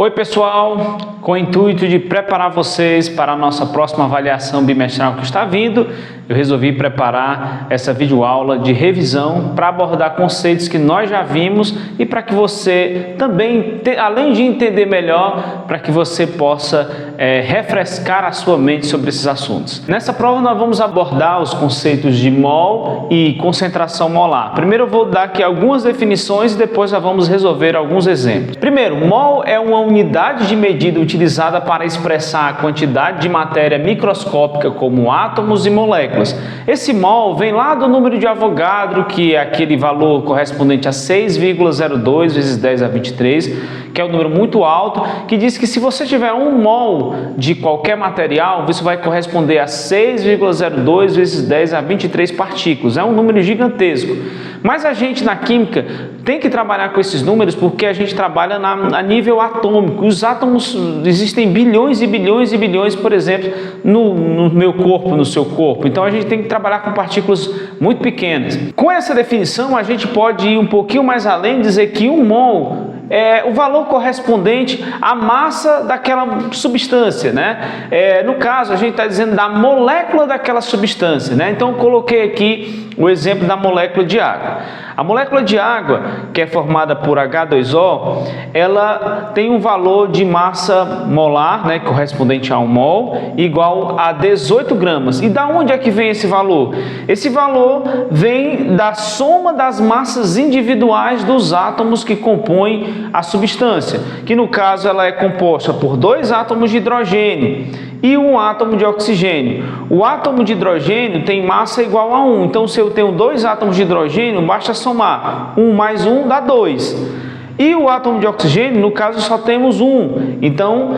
Oi pessoal, com o intuito de preparar vocês para a nossa próxima avaliação bimestral que está vindo, eu resolvi preparar essa videoaula de revisão para abordar conceitos que nós já vimos e para que você também, além de entender melhor, para que você possa refrescar a sua mente sobre esses assuntos. Nessa prova nós vamos abordar os conceitos de mol e concentração molar. Primeiro eu vou dar aqui algumas definições e depois nós vamos resolver alguns exemplos. Primeiro, mol é uma unidade de medida utilizada para expressar a quantidade de matéria microscópica como átomos e moléculas. Esse mol vem lá do número de Avogadro, que é aquele valor correspondente a 6,02 vezes 10 a 23, que é um número muito alto, que diz que se você tiver 1 mol de qualquer material, isso vai corresponder a 6,02 vezes 10 a 23 partículas. É um número gigantesco. Mas a gente na química tem que trabalhar com esses números porque a gente trabalha a nível atômico. Os átomos, existem bilhões e bilhões e bilhões, por exemplo, no meu corpo, no seu corpo. Então a gente tem que trabalhar com partículas muito pequenas. Com essa definição a gente pode ir um pouquinho mais além e dizer que 1 mol é o valor correspondente à massa daquela substância, né? No caso, a gente está dizendo da molécula daquela substância, né? Então, eu coloquei aqui o exemplo da molécula de água. A molécula de água, que é formada por H2O, ela tem um valor de massa molar, né, correspondente a 1 mol, igual a 18 gramas. E da onde é que vem esse valor? Esse valor vem da soma das massas individuais dos átomos que compõem a substância, que no caso ela é composta por 2 átomos de hidrogênio e 1 átomo de oxigênio. O átomo de hidrogênio tem massa igual a 1, então se eu tenho 2 átomos de hidrogênio, basta somar 1 mais 1 dá 2. E o átomo de oxigênio, no caso, só temos 1, então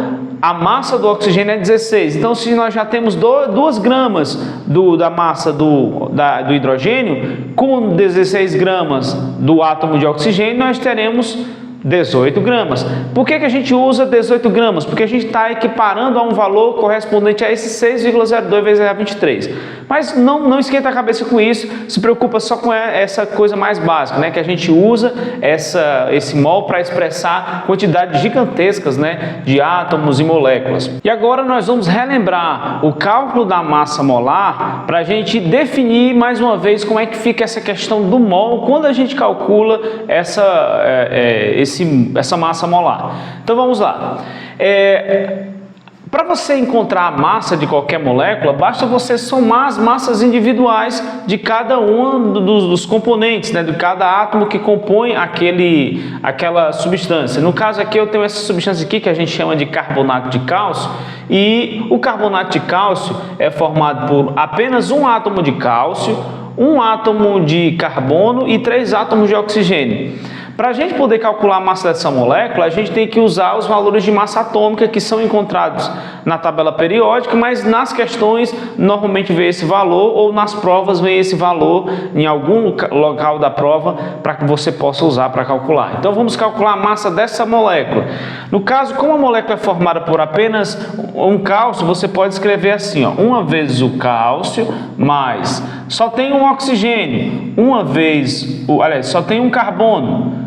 a massa do oxigênio é 16. Então, se nós já temos 2 gramas da massa do hidrogênio, com 16 gramas do átomo de oxigênio, nós teremos 18 gramas. Por que a gente usa 18 gramas? Porque a gente está equiparando a um valor correspondente a esse 6,02 vezes a 23. Mas não esquenta a cabeça com isso, se preocupa só com essa coisa mais básica, né? Que a gente usa esse mol para expressar quantidades gigantescas, né, de átomos e moléculas. E agora nós vamos relembrar o cálculo da massa molar para a gente definir mais uma vez como é que fica essa questão do mol quando a gente calcula essa massa molar. Então vamos lá. Para você encontrar a massa de qualquer molécula, basta você somar as massas individuais de cada um dos componentes, né, de cada átomo que compõe aquela substância. No caso aqui eu tenho essa substância aqui que a gente chama de carbonato de cálcio, e o carbonato de cálcio é formado por apenas 1 átomo de cálcio, 1 átomo de carbono e 3 átomos de oxigênio. Para a gente poder calcular a massa dessa molécula, a gente tem que usar os valores de massa atômica que são encontrados na tabela periódica, mas nas questões normalmente vem esse valor, ou nas provas vem esse valor em algum local da prova para que você possa usar para calcular. Então vamos calcular a massa dessa molécula. No caso, como a molécula é formada por apenas um cálcio, você pode escrever assim, ó, 1 vezes o cálcio mais, só tem um oxigênio, só tem um carbono,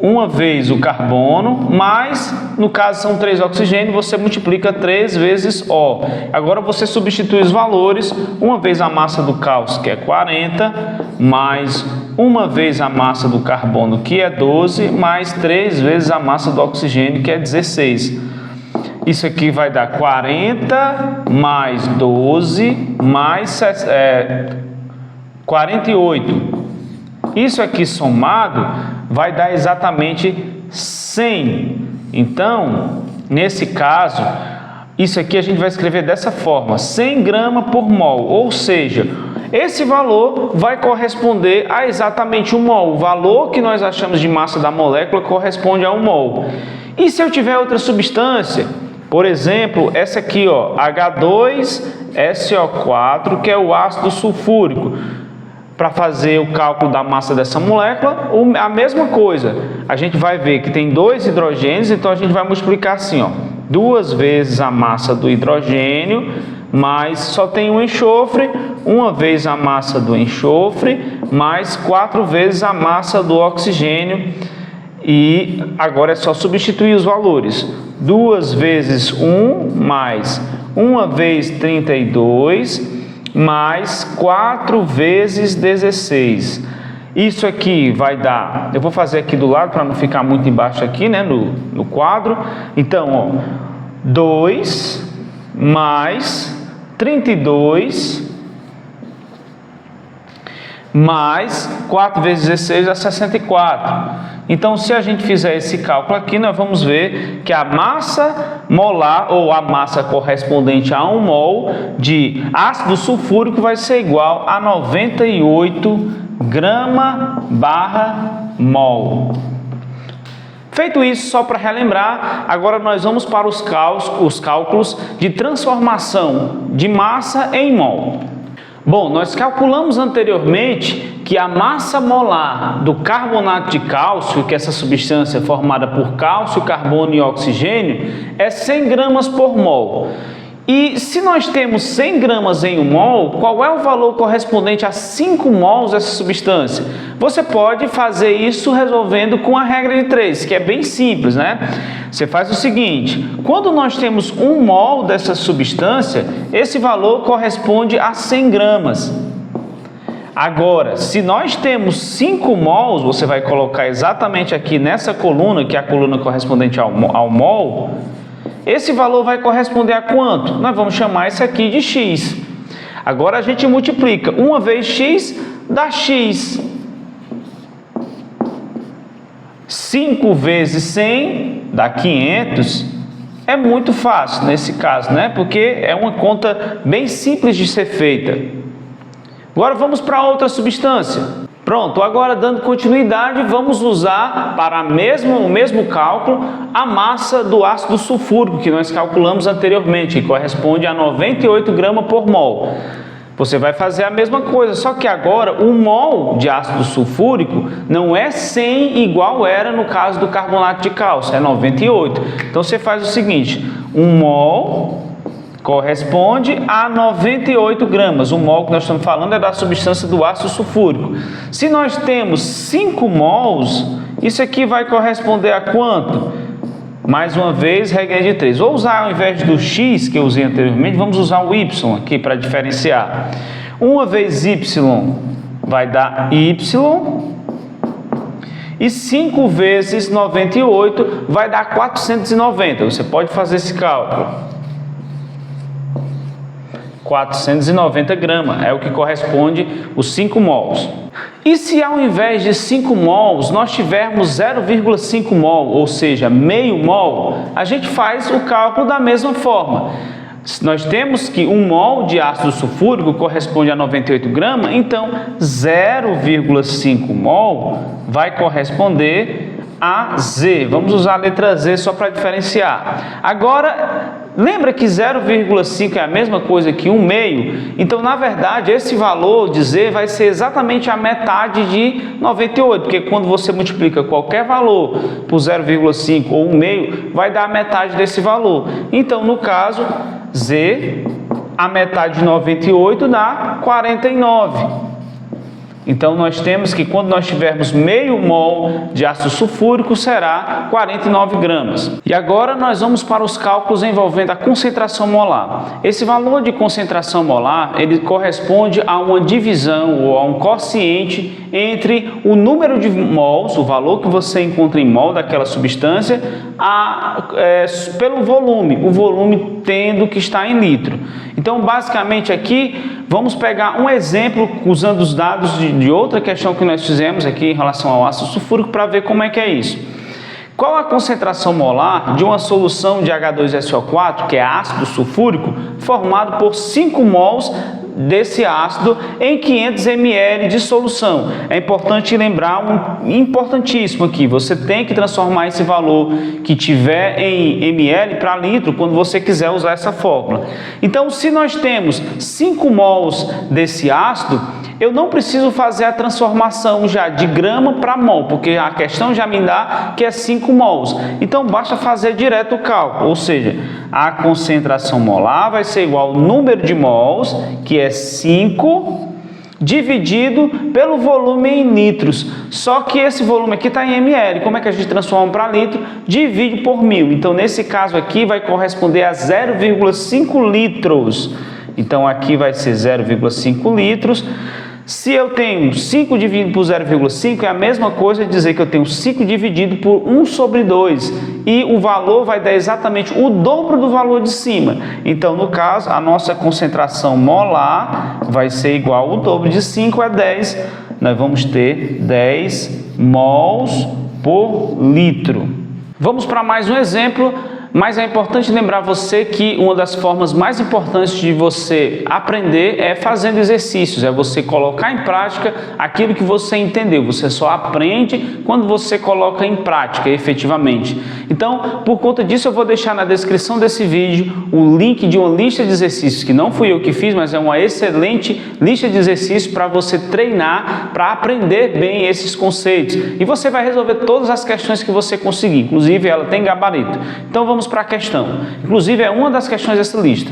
1 vez o carbono, mais, no caso são 3 oxigênios, você multiplica 3 vezes O. Agora você substitui os valores, 1 vez a massa do cálcio, que é 40, mais 1 vez a massa do carbono, que é 12, mais 3 vezes a massa do oxigênio, que é 16. Isso aqui vai dar 40 mais 12 mais 48. Isso aqui somado vai dar exatamente 100. Então, nesse caso, isso aqui a gente vai escrever dessa forma, 100 gramas por mol, ou seja, esse valor vai corresponder a exatamente 1 mol. O valor que nós achamos de massa da molécula corresponde a 1 mol. E se eu tiver outra substância, por exemplo, essa aqui, ó, H2SO4, que é o ácido sulfúrico, para fazer o cálculo da massa dessa molécula, a mesma coisa. A gente vai ver que tem 2 hidrogênios, então a gente vai multiplicar assim, ó, 2 vezes a massa do hidrogênio, mais só tem um enxofre, 1 vez a massa do enxofre, mais 4 vezes a massa do oxigênio. E agora é só substituir os valores. 2 vezes 1 mais 1 vezes 32 mais 4 vezes 16. Isso aqui vai dar, eu vou fazer aqui do lado para não ficar muito embaixo aqui, né, no quadro. Então, ó, 2 mais 32 mais 4 vezes 16 é 64. Então, se a gente fizer esse cálculo aqui, nós vamos ver que a massa molar, ou a massa correspondente a 1 mol de ácido sulfúrico vai ser igual a 98 grama/mol. Feito isso, só para relembrar, agora nós vamos para os cálculos de transformação de massa em mol. Bom, nós calculamos anteriormente que a massa molar do carbonato de cálcio, que é essa substância formada por cálcio, carbono e oxigênio, é 100 gramas por mol. E se nós temos 100 gramas em 1 mol, qual é o valor correspondente a 5 mols dessa substância? Você pode fazer isso resolvendo com a regra de 3, que é bem simples, né? Você faz o seguinte: quando nós temos 1 mol dessa substância, esse valor corresponde a 100 gramas. Agora, se nós temos 5 mols, você vai colocar exatamente aqui nessa coluna, que é a coluna correspondente ao mol. Esse valor vai corresponder a quanto? Nós vamos chamar isso aqui de x. Agora a gente multiplica 1 vezes x dá x. 5 vezes 100 dá 500. É muito fácil nesse caso, né? Porque é uma conta bem simples de ser feita. Agora vamos para outra substância. Pronto, agora dando continuidade, vamos usar para o mesmo cálculo a massa do ácido sulfúrico que nós calculamos anteriormente, que corresponde a 98 gramas por mol. Você vai fazer a mesma coisa, só que agora 1 mol de ácido sulfúrico não é 100 igual era no caso do carbonato de cálcio, é 98. Então você faz o seguinte: 1 mol corresponde a 98 gramas. O mol que nós estamos falando é da substância do ácido sulfúrico. Se nós temos 5 mols, isso aqui vai corresponder a quanto? Mais uma vez, regra de 3. Vou usar, ao invés do x que eu usei anteriormente, vamos usar o y aqui para diferenciar. 1 vezes y vai dar y. E 5 vezes 98 vai dar 490. Você pode fazer esse cálculo. 490 gramas é o que corresponde os 5 mols. E se ao invés de 5 mols nós tivermos 0,5 mol, ou seja, meio mol, a gente faz o cálculo da mesma forma. Nós temos que 1 mol de ácido sulfúrico corresponde a 98 gramas, então 0,5 mol vai corresponder a Z. Vamos usar a letra Z só para diferenciar. Agora, lembra que 0,5 é a mesma coisa que 1 meio? Então, na verdade, esse valor de Z vai ser exatamente a metade de 98, porque quando você multiplica qualquer valor por 0,5 ou 1 meio, vai dar a metade desse valor. Então, no caso, Z, a metade de 98 dá 49. Então, nós temos que quando nós tivermos meio mol de ácido sulfúrico, será 49 gramas. E agora nós vamos para os cálculos envolvendo a concentração molar. Esse valor de concentração molar, ele corresponde a uma divisão ou a um quociente entre o número de mols, o valor que você encontra em mol daquela substância, pelo volume, o volume tendo que estar em litro. Então, basicamente aqui, vamos pegar um exemplo usando os dados de outra questão que nós fizemos aqui em relação ao ácido sulfúrico para ver como é que é isso. Qual a concentração molar de uma solução de H2SO4, que é ácido sulfúrico, formado por 5 mols desse ácido em 500 ml de solução? É importante lembrar importantíssimo aqui, você tem que transformar esse valor que tiver em ml para litro quando você quiser usar essa fórmula. Então, se nós temos 5 mols desse ácido, eu não preciso fazer a transformação já de grama para mol, porque a questão já me dá que é 5 mols. Então, basta fazer direto o cálculo, ou seja, a concentração molar vai ser igual ao número de mols, que é 5, dividido pelo volume em litros. Só que esse volume aqui está em ml. Como é que a gente transforma para litro? Divide por 1000. Então, nesse caso aqui, vai corresponder a 0,5 litros. Então, aqui vai ser 0,5 litros. Se eu tenho 5 dividido por 0,5, é a mesma coisa de dizer que eu tenho 5 dividido por 1 sobre 2. E o valor vai dar exatamente o dobro do valor de cima. Então, no caso, a nossa concentração molar vai ser igual ao dobro de 5 é 10. Nós vamos ter 10 mols por litro. Vamos para mais um exemplo. Mas é importante lembrar você que uma das formas mais importantes de você aprender é fazendo exercícios, é você colocar em prática aquilo que você entendeu. Você só aprende quando você coloca em prática, efetivamente. Então, por conta disso, eu vou deixar na descrição desse vídeo o link de uma lista de exercícios, que não fui eu que fiz, mas é uma excelente lista de exercícios para você treinar, para aprender bem esses conceitos. E você vai resolver todas as questões que você conseguir, inclusive ela tem gabarito. Então, vamos para a questão. Inclusive, é uma das questões dessa lista.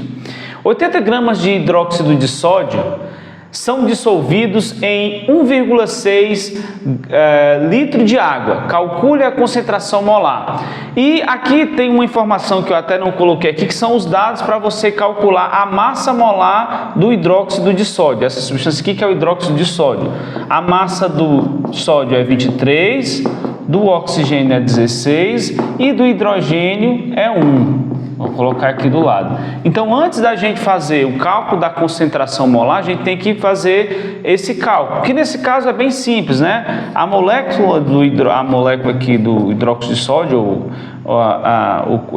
80 gramas de hidróxido de sódio são dissolvidos em 1,6 litro de água. Calcule a concentração molar. E aqui tem uma informação que eu até não coloquei aqui, que são os dados para você calcular a massa molar do hidróxido de sódio. Essa substância aqui que é o hidróxido de sódio. A massa do sódio é 23, do oxigênio é 16 e do hidrogênio é 1. Vou colocar aqui do lado. Então, antes da gente fazer o cálculo da concentração molar, a gente tem que fazer esse cálculo, que nesse caso é bem simples, né? A molécula aqui do hidróxido de sódio,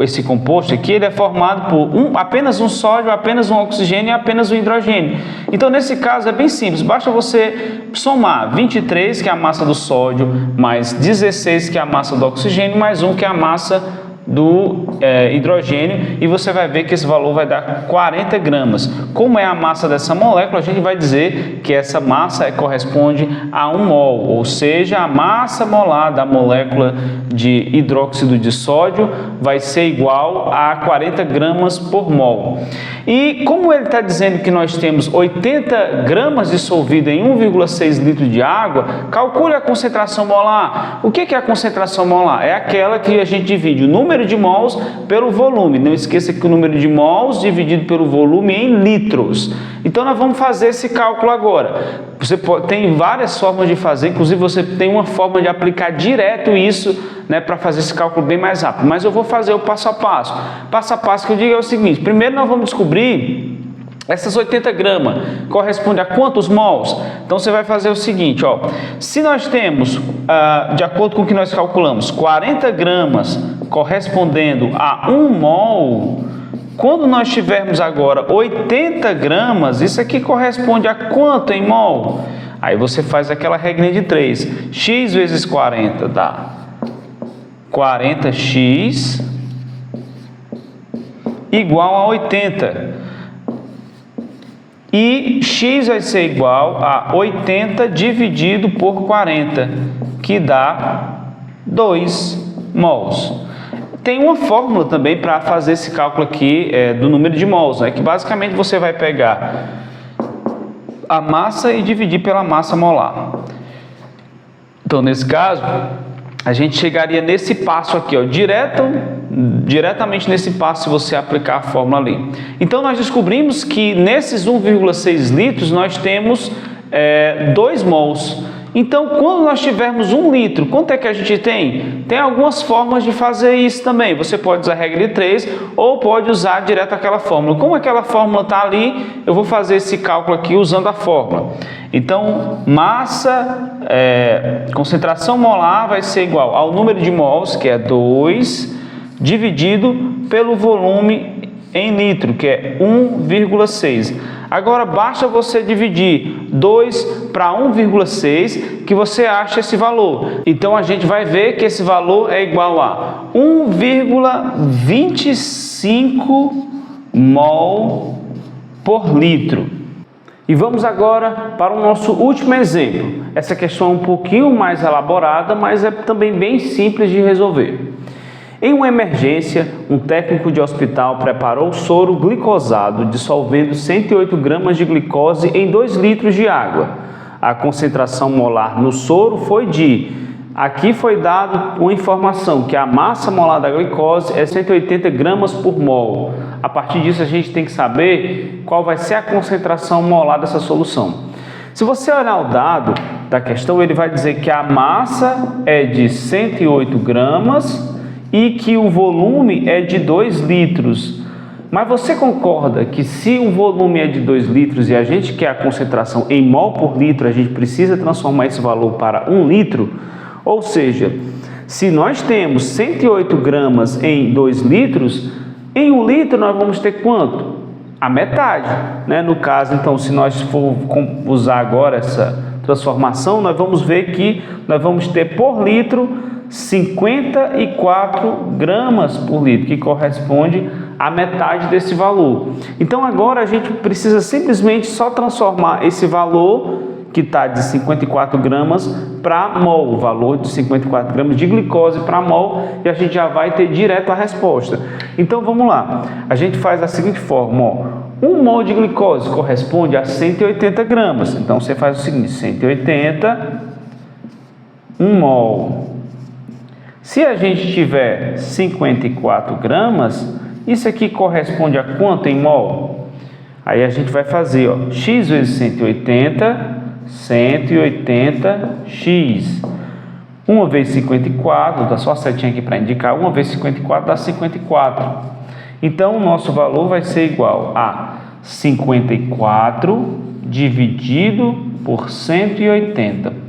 esse composto aqui, ele é formado por apenas um sódio, apenas um oxigênio e apenas um hidrogênio. Então, nesse caso é bem simples, basta você somar 23, que é a massa do sódio, mais 16, que é a massa do oxigênio, mais 1, que é a massa do hidrogênio, e você vai ver que esse valor vai dar 40 gramas. Como é a massa dessa molécula, a gente vai dizer que essa massa corresponde a 1 mol, ou seja, a massa molar da molécula de hidróxido de sódio vai ser igual a 40 gramas por mol. E como ele está dizendo que nós temos 80 gramas dissolvido em 1,6 litro de água, calcule a concentração molar. O que é a concentração molar? É aquela que a gente divide o número de mols pelo volume. Não esqueça que o número de mols dividido pelo volume em litros. Então, nós vamos fazer esse cálculo agora. Você tem várias formas de fazer, inclusive você tem uma forma de aplicar direto isso, né, para fazer esse cálculo bem mais rápido. Mas eu vou fazer o passo a passo. Passo a passo que eu digo é o seguinte: primeiro nós vamos descobrir essas 80 gramas corresponde a quantos mols? Então você vai fazer o seguinte, ó. Se nós temos, de acordo com o que nós calculamos, 40 gramas correspondendo a 1 mol, quando nós tivermos agora 80 gramas, isso aqui corresponde a quanto em mol? Aí você faz aquela regrinha de 3. X vezes 40 dá 40x igual a 80. E x vai ser igual a 80 dividido por 40, que dá 2 mols. Tem uma fórmula também para fazer esse cálculo aqui do número de mols, né? Que basicamente você vai pegar a massa e dividir pela massa molar. Então, nesse caso, a gente chegaria nesse passo aqui, ó, diretamente nesse passo, se você aplicar a fórmula ali. Então, nós descobrimos que nesses 1,6 litros nós temos 2 mols. Então, quando nós tivermos 1 litro, quanto é que a gente tem? Tem algumas formas de fazer isso também. Você pode usar a regra de 3 ou pode usar direto aquela fórmula. Como aquela fórmula está ali, eu vou fazer esse cálculo aqui usando a fórmula. Então, concentração molar vai ser igual ao número de mols, que é 2, dividido pelo volume em litro, que é 1,6. Agora, basta você dividir 2 para 1,6 que você acha esse valor. Então, a gente vai ver que esse valor é igual a 1,25 mol por litro. E vamos agora para o nosso último exemplo. Essa questão é um pouquinho mais elaborada, mas é também bem simples de resolver. Em uma emergência, um técnico de hospital preparou soro glicosado, dissolvendo 108 gramas de glicose em 2 litros de água. A concentração molar no soro foi de... Aqui foi dado uma informação que a massa molar da glicose é 180 gramas por mol. A partir disso, a gente tem que saber qual vai ser a concentração molar dessa solução. Se você olhar o dado da questão, ele vai dizer que a massa é de 108 gramas e que o volume é de 2 litros. Mas você concorda que se o volume é de 2 litros e a gente quer a concentração em mol por litro, a gente precisa transformar esse valor para 1 litro? Ou seja, se nós temos 108 gramas em 2 litros, em 1 litro nós vamos ter quanto? A metade, né? No caso, então, se nós for usar agora essa transformação, nós vamos ver que nós vamos ter por litro 54 gramas por litro, que corresponde à metade desse valor. Então agora a gente precisa simplesmente só transformar esse valor que está de 54 gramas para mol, o valor de 54 gramas de glicose para mol, e a gente já vai ter direto a resposta. Então vamos lá, a gente faz da seguinte forma, ó, 1 mol de glicose corresponde a 180 gramas, então você faz o seguinte, 180, 1 mol. Se a gente tiver 54 gramas, isso aqui corresponde a quanto em mol? Aí a gente vai fazer, ó, x vezes 180, 180x. 1 vezes 54, dá só a setinha aqui para indicar, 1 vezes 54 dá 54. Então, o nosso valor vai ser igual a 54 dividido por 180.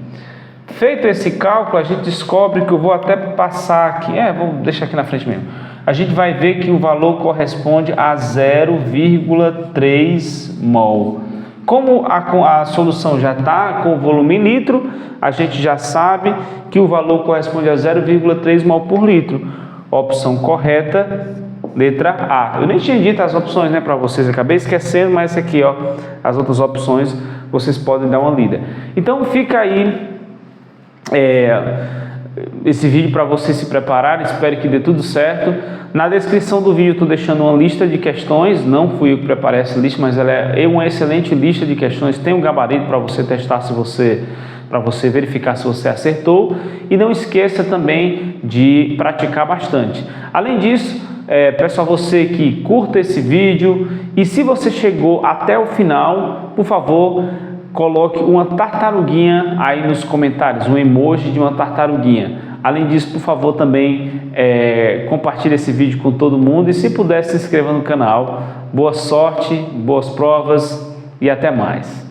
Feito esse cálculo, a gente descobre que eu vou até passar aqui, vou deixar aqui na frente mesmo. A gente vai ver que o valor corresponde a 0,3 mol. Como a solução já está com o volume em litro, a gente já sabe que o valor corresponde a 0,3 mol por litro. Opção correta, letra A. Eu nem tinha dito as opções, né, para vocês, acabei esquecendo, mas esse aqui, ó, as outras opções, vocês podem dar uma lida. Então fica aí esse vídeo para vocês se prepararem, espero que dê tudo certo. Na descrição do vídeo estou deixando uma lista de questões, não fui eu que preparei essa lista, mas ela é uma excelente lista de questões, tem um gabarito para você testar para você verificar se você acertou, e não esqueça também de praticar bastante. Além disso, peço a você que curta esse vídeo, e se você chegou até o final, por favor, coloque uma tartaruguinha aí nos comentários, um emoji de uma tartaruguinha. Além disso, por favor, também compartilhe esse vídeo com todo mundo e se puder, se inscreva no canal. Boa sorte, boas provas e até mais.